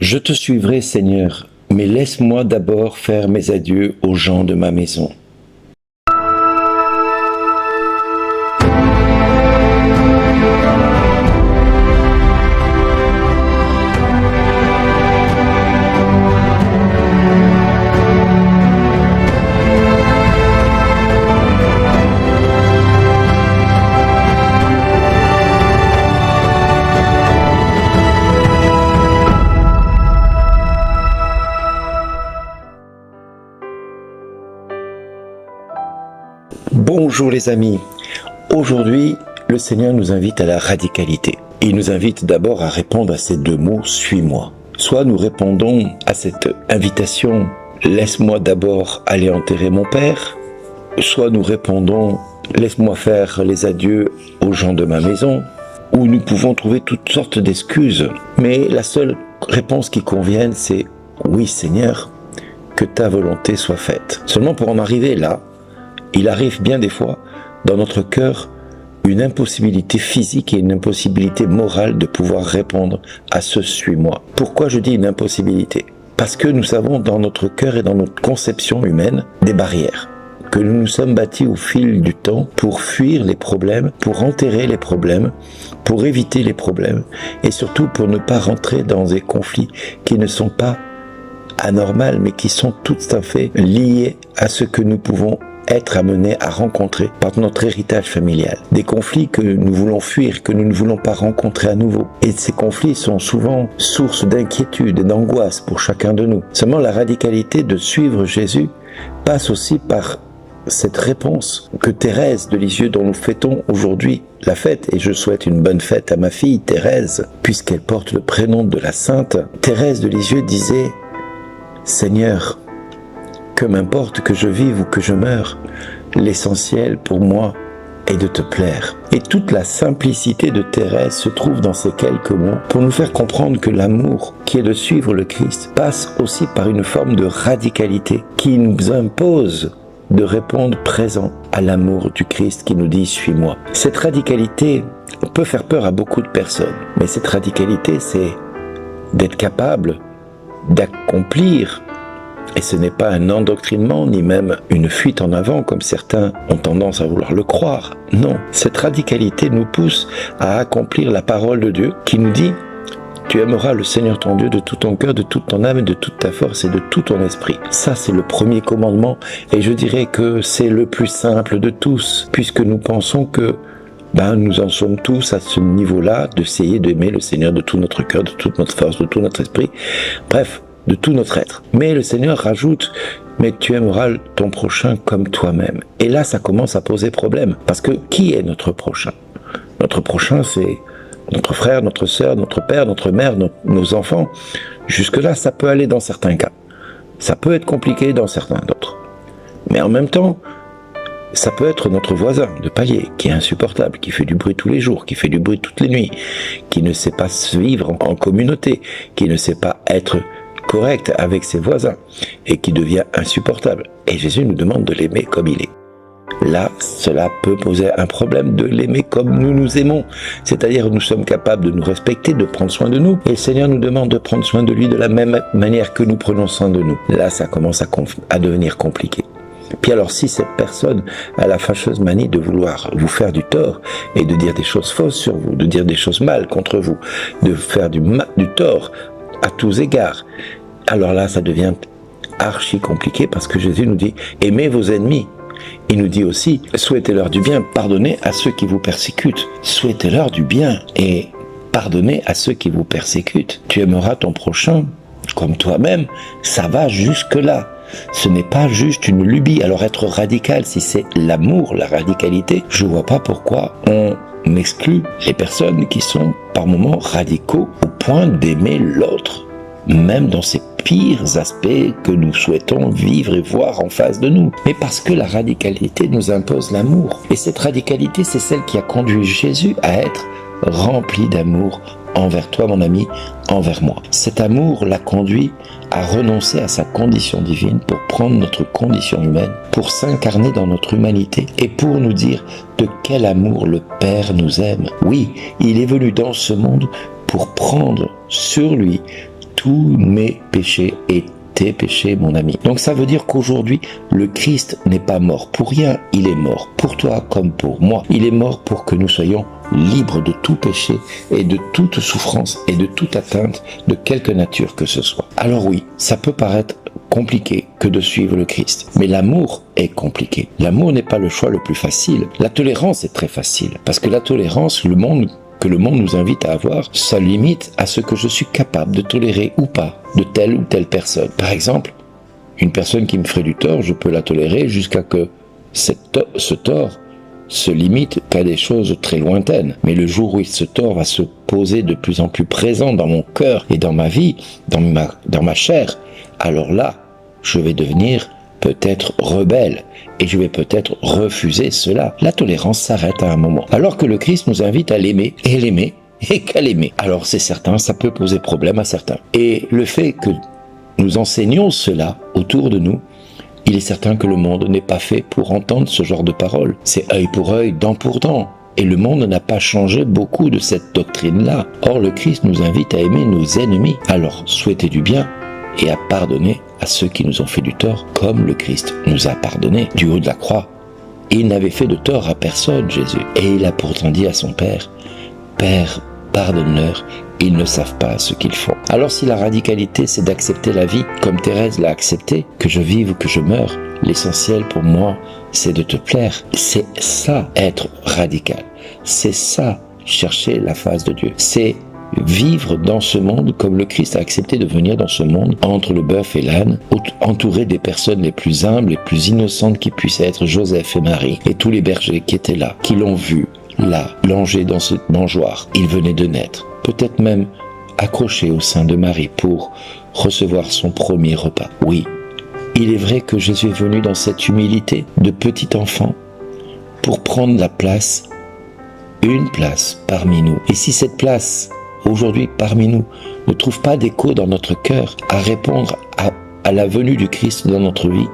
Je te suivrai, Seigneur, mais laisse-moi d'abord faire mes adieux aux gens de ma maison. Bonjour les amis, aujourd'hui le Seigneur nous invite à la radicalité. Il nous invite d'abord à répondre à ces deux mots « suis-moi ». Soit nous répondons à cette invitation « laisse-moi d'abord aller enterrer mon père », soit nous répondons « laisse-moi faire les adieux aux gens de ma maison », ou nous pouvons trouver toutes sortes d'excuses. Mais la seule réponse qui convienne c'est « oui Seigneur, que ta volonté soit faite ». Seulement pour en arriver là, il arrive bien des fois dans notre cœur une impossibilité physique et une impossibilité morale de pouvoir répondre à ce « suis-moi ». Pourquoi je dis une impossibilité? Parce que nous avons dans notre cœur et dans notre conception humaine des barrières, que nous nous sommes bâtis au fil du temps pour fuir les problèmes, pour enterrer les problèmes, pour éviter les problèmes et surtout pour ne pas rentrer dans des conflits qui ne sont pas anormaux mais qui sont tout à fait liés à ce que nous pouvons être amenés à rencontrer par notre héritage familial. Des conflits que nous voulons fuir, que nous ne voulons pas rencontrer à nouveau. Et ces conflits sont souvent source d'inquiétude et d'angoisse pour chacun de nous. Seulement la radicalité de suivre Jésus passe aussi par cette réponse que Thérèse de Lisieux, dont nous fêtons aujourd'hui la fête, et je souhaite une bonne fête à ma fille Thérèse, puisqu'elle porte le prénom de la sainte. Thérèse de Lisieux disait « Seigneur, que m'importe que je vive ou que je meure, l'essentiel pour moi est de te plaire. » Et toute la simplicité de Thérèse se trouve dans ces quelques mots pour nous faire comprendre que l'amour qui est de suivre le Christ passe aussi par une forme de radicalité qui nous impose de répondre présent à l'amour du Christ qui nous dit « suis-moi ». Cette radicalité peut faire peur à beaucoup de personnes, mais cette radicalité c'est d'être capable d'accomplir. Et ce n'est pas un endoctrinement, ni même une fuite en avant, comme certains ont tendance à vouloir le croire. Non, cette radicalité nous pousse à accomplir la parole de Dieu qui nous dit « Tu aimeras le Seigneur ton Dieu de tout ton cœur, de toute ton âme, de toute ta force et de tout ton esprit. » Ça, c'est le premier commandement et je dirais que c'est le plus simple de tous, puisque nous pensons que nous en sommes tous à ce niveau-là, d'essayer d'aimer le Seigneur de tout notre cœur, de toute notre force, de tout notre esprit. Bref, de tout notre être. Mais le Seigneur rajoute « mais tu aimeras ton prochain comme toi-même ». Et là, ça commence à poser problème. Parce que qui est notre prochain? Notre prochain, c'est notre frère, notre sœur, notre père, notre mère, nos enfants. Jusque-là, ça peut aller dans certains cas. Ça peut être compliqué dans certains d'autres. Mais en même temps, ça peut être notre voisin de palier, qui est insupportable, qui fait du bruit tous les jours, qui fait du bruit toutes les nuits, qui ne sait pas vivre en communauté, qui ne sait pas être correct avec ses voisins et qui devient insupportable. Et Jésus nous demande de l'aimer comme il est. Là, cela peut poser un problème de l'aimer comme nous nous aimons. C'est-à-dire nous sommes capables de nous respecter, de prendre soin de nous. Et le Seigneur nous demande de prendre soin de lui de la même manière que nous prenons soin de nous. Là, ça commence à devenir compliqué. Puis alors, si cette personne a la fâcheuse manie de vouloir vous faire du tort et de dire des choses fausses sur vous, de dire des choses mal contre vous, de faire du tort à tous égards, alors là ça devient archi compliqué parce que Jésus nous dit aimez vos ennemis. Il nous dit aussi souhaitez-leur du bien, pardonnez à ceux qui vous persécutent, souhaitez-leur du bien et pardonnez à ceux qui vous persécutent. Tu aimeras ton prochain comme toi-même, ça va jusque là. Ce n'est pas juste une lubie. Alors être radical, si c'est l'amour, la radicalité, je vois pas pourquoi on exclut les personnes qui sont par moments radicaux au point d'aimer l'autre, même dans ses pires aspects que nous souhaitons vivre et voir en face de nous. Mais parce que la radicalité nous impose l'amour. Et cette radicalité, c'est celle qui a conduit Jésus à être rempli d'amour envers toi, mon ami, envers moi. Cet amour l'a conduit à renoncer à sa condition divine pour prendre notre condition humaine, pour s'incarner dans notre humanité et pour nous dire de quel amour le Père nous aime. Oui, il est venu dans ce monde pour prendre sur lui tous mes péchés et tes péchés, mon ami. Donc ça veut dire qu'aujourd'hui, le Christ n'est pas mort pour rien, il est mort pour toi comme pour moi. Il est mort pour que nous soyons libres de tout péché et de toute souffrance et de toute atteinte de quelque nature que ce soit. Alors oui, ça peut paraître compliqué que de suivre le Christ, mais l'amour est compliqué. L'amour n'est pas le choix le plus facile. La tolérance est très facile, parce que la tolérance, le monde nous invite à avoir, ça limite à ce que je suis capable de tolérer ou pas de telle ou telle personne. Par exemple, une personne qui me ferait du tort, je peux la tolérer jusqu'à que ce tort se limite qu'à des choses très lointaines. Mais le jour où ce tort va se poser de plus en plus présent dans mon cœur et dans ma vie, dans ma chair, alors là, je vais devenir peut-être rebelle et je vais peut-être refuser cela. La tolérance s'arrête à un moment. Alors que le Christ nous invite à l'aimer et qu'à l'aimer. Alors c'est certain, ça peut poser problème à certains. Et le fait que nous enseignions cela autour de nous, il est certain que le monde n'est pas fait pour entendre ce genre de paroles. C'est œil pour œil, dent pour dent. Et le monde n'a pas changé beaucoup de cette doctrine-là. Or, le Christ nous invite à aimer nos ennemis. Alors, souhaitez du bien et à pardonner à ceux qui nous ont fait du tort, comme le Christ nous a pardonné du haut de la croix. Il n'avait fait de tort à personne, Jésus. Et il a pourtant dit à son Père, « Père, pardonne-leur, ils ne savent pas ce qu'ils font. » Alors si la radicalité, c'est d'accepter la vie comme Thérèse l'a accepté, que je vive ou que je meure, l'essentiel pour moi, c'est de te plaire. C'est ça, être radical. C'est ça, chercher la face de Dieu. C'est vivre dans ce monde comme le Christ a accepté de venir dans ce monde, entre le bœuf et l'âne, entouré des personnes les plus humbles, les plus innocentes qui puissent être Joseph et Marie, et tous les bergers qui étaient là, qui l'ont vu, là, langé dans ce mangeoire. Il venait de naître, peut-être même accroché au sein de Marie pour recevoir son premier repas. Oui, il est vrai que Jésus est venu dans cette humilité de petit enfant pour prendre la place, une place parmi nous. Et si cette place, aujourd'hui parmi nous, ne trouve pas d'écho dans notre cœur à répondre à la venue du Christ dans notre vie,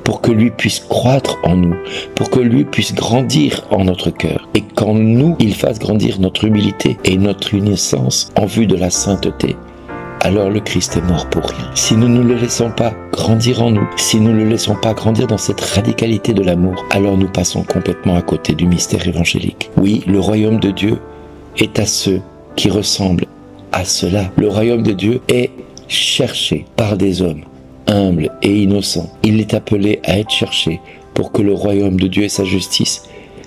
pour que lui puisse croître en nous, pour que lui puisse grandir en notre cœur, et qu'en nous, il fasse grandir notre humilité et notre innocence en vue de la sainteté, alors le Christ est mort pour rien. Si nous ne le laissons pas grandir en nous, si nous ne le laissons pas grandir dans cette radicalité de l'amour, alors nous passons complètement à côté du mystère évangélique. Oui, le royaume de Dieu est à ceux qui ressemblent à cela. Le royaume de Dieu est cherché par des hommes humbles et innocents. Il est appelé à être cherché pour que le royaume de Dieu et sa justice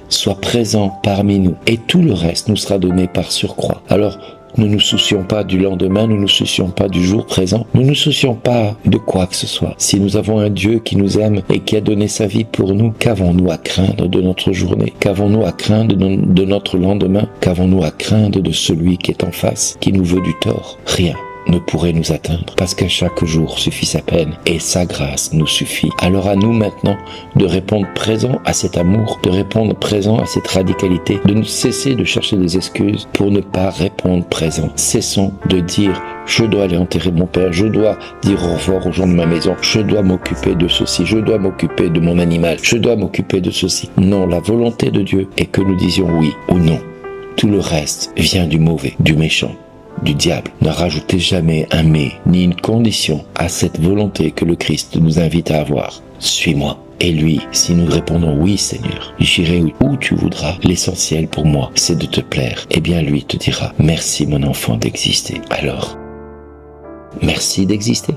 soient présents parmi nous. Et tout le reste nous sera donné par surcroît. Alors, ne nous soucions pas du lendemain, ne nous soucions pas du jour présent, ne nous soucions pas de quoi que ce soit. Si nous avons un Dieu qui nous aime et qui a donné sa vie pour nous, qu'avons-nous à craindre de notre journée? Qu'avons-nous à craindre de notre lendemain? Qu'avons-nous à craindre de celui qui est en face, qui nous veut du tort? Rien ne pourrait nous atteindre, parce qu'à chaque jour suffit sa peine et sa grâce nous suffit. Alors à nous maintenant de répondre présent à cet amour, de répondre présent à cette radicalité, de nous cesser de chercher des excuses pour ne pas répondre présent. Cessons de dire je dois aller enterrer mon père, je dois dire au revoir aux gens de ma maison, je dois m'occuper de ceci, je dois m'occuper de mon animal, je dois m'occuper de ceci. Non, la volonté de Dieu est que nous disions oui ou non. Tout le reste vient du mauvais, du méchant, du diable. Ne rajoutez jamais un mais ni une condition à cette volonté que le Christ nous invite à avoir. Suis-moi. Et lui, si nous répondons oui Seigneur, j'irai où tu voudras, l'essentiel pour moi c'est de te plaire, eh bien lui te dira merci mon enfant d'exister. Alors, merci d'exister.